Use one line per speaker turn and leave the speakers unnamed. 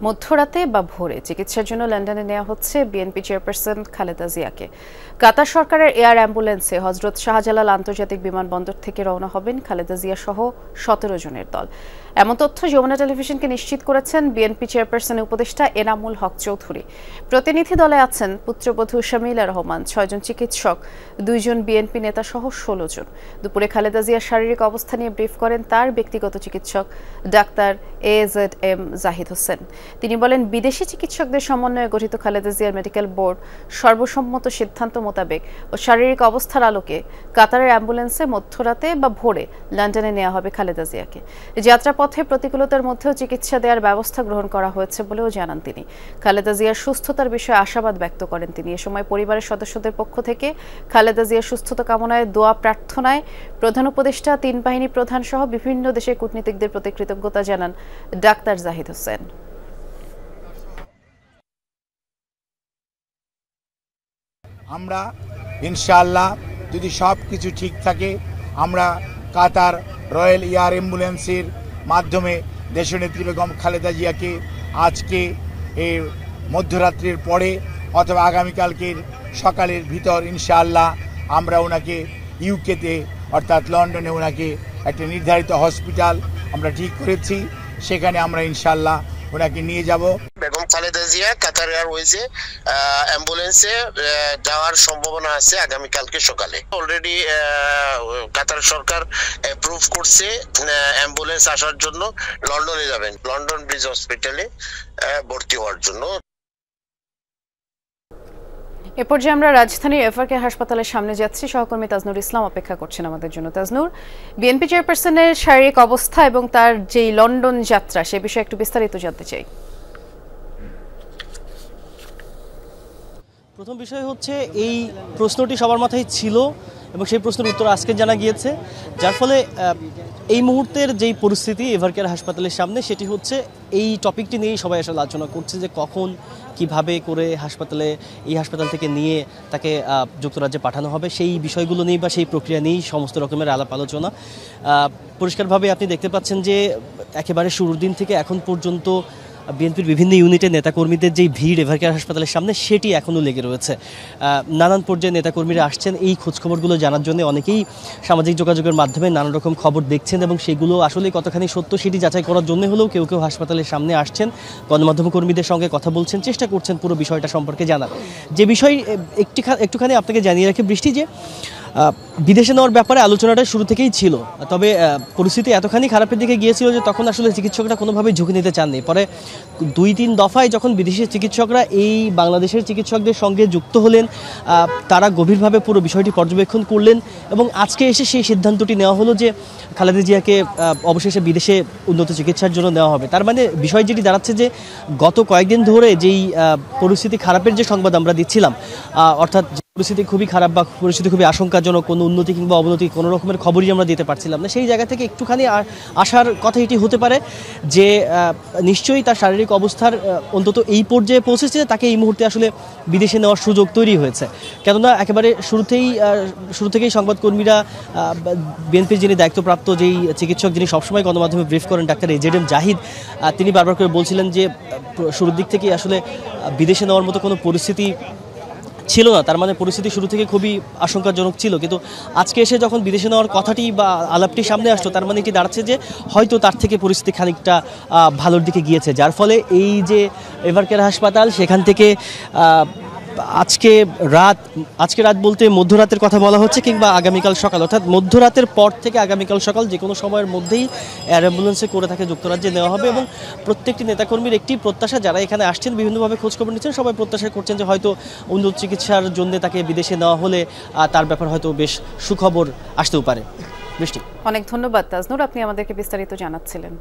মধ্যরাতে বা ভোরে চিকিৎসার জন্য লন্ডনে নেওয়া হচ্ছে বিএনপি চেয়ারপারসন খালেদা জিয়াকে। কাতার সরকারের এয়ার অ্যাম্বুলেন্সে হজরত শাহজালাল আন্তর্জাতিক বিমানবন্দর থেকে রওনা হবেন খালেদা জিয়া সহ ১৭ জনের দল। এমন তথ্য যমুনা টেলিভিশনকে নিশ্চিত করেছেন বিএনপি চেয়ারপারসনের উপদেষ্টা এনামুল হক চৌধুরী। প্রতিনিধি দলে আছেন পুত্রবধূ শামিলা রহমান, ৬ জন চিকিৎসক, ২ জন বিএনপি নেতা সহ ১৬ জন। দুপুরে খালেদা জিয়ার শারীরিক অবস্থা নিয়ে ব্রিফ করেন তার ব্যক্তিগত চিকিৎসক ডাক্তার AZM জাহিদ হোসেন। তিনি বলেন, বিদেশি চিকিৎসকদের সমন্বয়ে গঠিত খালেদা জিয়ার মেডিকেল বোর্ড সর্বসম্মত সিদ্ধান্ত মোতাবেক ও শারীরিক অবস্থার আলোকে কাতারের অ্যাম্বুলেন্সে মধ্যরাতে বা ভোরে লন্ডনে নেওয়া হবে খালেদা জিয়াকে। যাত্রাপথে প্রতিকূলতার মধ্যেও চিকিৎসা দেওয়ার ব্যবস্থা গ্রহণ করা হয়েছে বলেও জানান তিনি। খালেদা জিয়ার সুস্থতার বিষয়ে আশাবাদ ব্যক্ত করেন তিনি। এ সময় পরিবারের সদস্যদের পক্ষ থেকে খালেদা জিয়ার সুস্থতা কামনায় দোয়া প্রার্থনায় প্রধান উপদেষ্টা, ৩ বাহিনী প্রধান সহ বিভিন্ন দেশের কূটনীতিকদের প্রতি কৃতজ্ঞতা জানান ডাক্তার জাহিদ হোসেন।
আমরা ইনশাআল্লাহ যদি সব কিছু ঠিক থাকে, আমরা কাতার রয়্যাল এয়ার অ্যাম্বুলেন্সের মাধ্যমে দেশনেত্রী বেগম খালেদা জিয়াকে আজকে এই মধ্যরাত্রির পরে অথবা আগামীকালকের সকালের ভিতর ইনশাআল্লাহ আমরা ওনাকে ইউকেতে অর্থাৎ লন্ডনে ওনাকে একটা নির্ধারিত হসপিটাল আমরা ঠিক করেছি, সেখানে আমরা ইনশাআল্লাহ ওনাকে নিয়ে যাব।
বেগম খালেদা জিয়া কাতার এয়ারওয়েজে অ্যাম্বুলেন্সে যাওয়ার সম্ভাবনা আছে আগামীকালকে সকালে। অলরেডি কাতার সরকার অ্যাপ্রুভ করছে অ্যাম্বুলেন্স আসার জন্য। লন্ডনে যাবেন, লন্ডন ব্রিজ হসপিটালে ভর্তি হওয়ার জন্য।
এ পর্যায়ে আমরা রাজধানীর এফআরকে হাসপাতালের সামনে যাচ্ছি। সহকর্মী তাজনুর ইসলাম অপেক্ষা করছেন আমাদের জন্য। তাজনুর, বিএনপি চেয়ারপারসনের শারীরিক অবস্থা এবং তার যেই লন্ডন যাত্রা, সে বিষয়ে একটু বিস্তারিত জানতে চাই।
প্রথম বিষয় হচ্ছে, এই প্রশ্নটি সবার মাথায় ছিল এবং সেই প্রশ্নের উত্তর আজকে জানা গিয়েছে, যার ফলে এই মুহূর্তের যেই পরিস্থিতি এভারকেয়ার হাসপাতালের সামনে, সেটি হচ্ছে এই টপিকটি নিয়েই সবাই আসলে আলোচনা করছে যে কখন কিভাবে করে এই হাসপাতাল থেকে নিয়ে তাকে যুক্তরাজ্যে পাঠানো হবে, সেই বিষয়গুলো নিয়েই বা সেই প্রক্রিয়া নিয়েই সমস্ত রকমের আলাপ আলোচনা। পরিষ্কারভাবে আপনি দেখতে পাচ্ছেন যে একেবারে শুরুর দিন থেকে এখন পর্যন্ত বিএনপির বিভিন্ন ইউনিটের নেতাকর্মীদের যেই ভিড় এভারকেয়ার হাসপাতালের সামনে, সেটি এখনও লেগে রয়েছে। নানান পর্যায়ে নেতাকর্মীরা আসছেন এই খোঁজখবরগুলো জানার জন্য। অনেকেই সামাজিক যোগাযোগের মাধ্যমে নানান রকম খবর দেখছেন এবং সেগুলো আসলে কতখানি সত্য সেটি যাচাই করার জন্য হলেও কেউ কেউ হাসপাতালের সামনে আসছেন, গণমাধ্যম কর্মীদের সঙ্গে কথা বলছেন, চেষ্টা করছেন পুরো বিষয়টা সম্পর্কে জানার। যে বিষয় একটুখানি আপনাকে জানিয়ে রাখি বৃষ্টি, যে বিদেশে নেওয়ার ব্যাপারে আলোচনাটা শুরু থেকেই ছিল, তবে পরিস্থিতি এতখানি খারাপের দিকে গিয়েছিল যে তখন আসলে চিকিৎসকরা কোনোভাবেই ঝুঁকি নিতে চাননি। পরে 2-3 দফায় যখন বিদেশি চিকিৎসকরা এই বাংলাদেশের চিকিৎসকদের সঙ্গে যুক্ত হলেন, তারা গভীরভাবে পুরো বিষয়টি পর্যবেক্ষণ করলেন এবং আজকে এসে সেই সিদ্ধান্তটি নেওয়া হলো যে খালেদা জিয়াকে অবশেষে বিদেশে উন্নত চিকিৎসার জন্য নেওয়া হবে। তার মানে বিষয় যেটি দাঁড়াচ্ছে যে গত কয়েকদিন ধরে যেই পরিস্থিতি খারাপের যে সংবাদ আমরা দিচ্ছিলাম, অর্থাৎ পরিস্থিতি খুবই খারাপ বা পরিস্থিতি খুবই আশঙ্কাজনক, কোনো উন্নতি কিংবা অবনতি কোনো রকমের খবরই আমরা দিতে পারছিলাম না, সেই জায়গা থেকে একটুখানি আসার কথা এটি হতে পারে যে নিশ্চয়ই তার শারীরিক অবস্থার অন্তত এই পর্যায়ে পৌঁছেছে তাকে এই মুহূর্তে আসলে বিদেশে নেওয়ার সুযোগ তৈরি হয়েছে। কেননা একেবারে শুরু থেকেই সংবাদকর্মীরা, বিএনপির যিনি দায়িত্বপ্রাপ্ত যেই চিকিৎসক, যিনি সবসময় গণমাধ্যমে ব্রিফ করেন, ডাক্তার AZM জাহিদ, তিনি বারবার করে বলছিলেন যে শুরুর দিক থেকেই আসলে বিদেশে নেওয়ার মতো কোনো পরিস্থিতি ছিল না। তার মানে পরিস্থিতি শুরু থেকে খুবই আশঙ্কাজনক ছিল, কিন্তু আজকে এসে যখন বিদেশে নেওয়ার কথাটি বা আলাপটি সামনে আসলো, তার মানে এটি দাঁড়াচ্ছে যে হয়তো তার থেকে পরিস্থিতি খানিকটা ভালোর দিকে গিয়েছে, যার ফলে এই যে এভারকেয়ার হাসপাতাল, সেখান থেকে আজকে রাত বলতে মধ্যরাতের কথা বলা হচ্ছে, কিংবা আগামীকাল সকাল, অর্থাৎ মধ্যরাতের পর থেকে আগামীকাল সকাল যে কোনো সময়ের মধ্যেই এয়ার অ্যাম্বুলেন্সে করে তাকে যুক্তরাজ্যে নেওয়া হবে। এবং প্রত্যেকটি নেতাকর্মীর একটি প্রত্যাশা, যারা এখানে আসছেন বিভিন্নভাবে খোঁজখবর নিচ্ছেন, সবাই প্রত্যাশা করছেন যে হয়তো উন্নত চিকিৎসার জন্য তাকে বিদেশে নেওয়া হলে তার ব্যাপার হয়তো বেশ সুখবর আসতেও পারে। বৃষ্টি,
অনেক ধন্যবাদ তাজনুর, আপনি আমাদেরকে বিস্তারিত জানাচ্ছিলেন।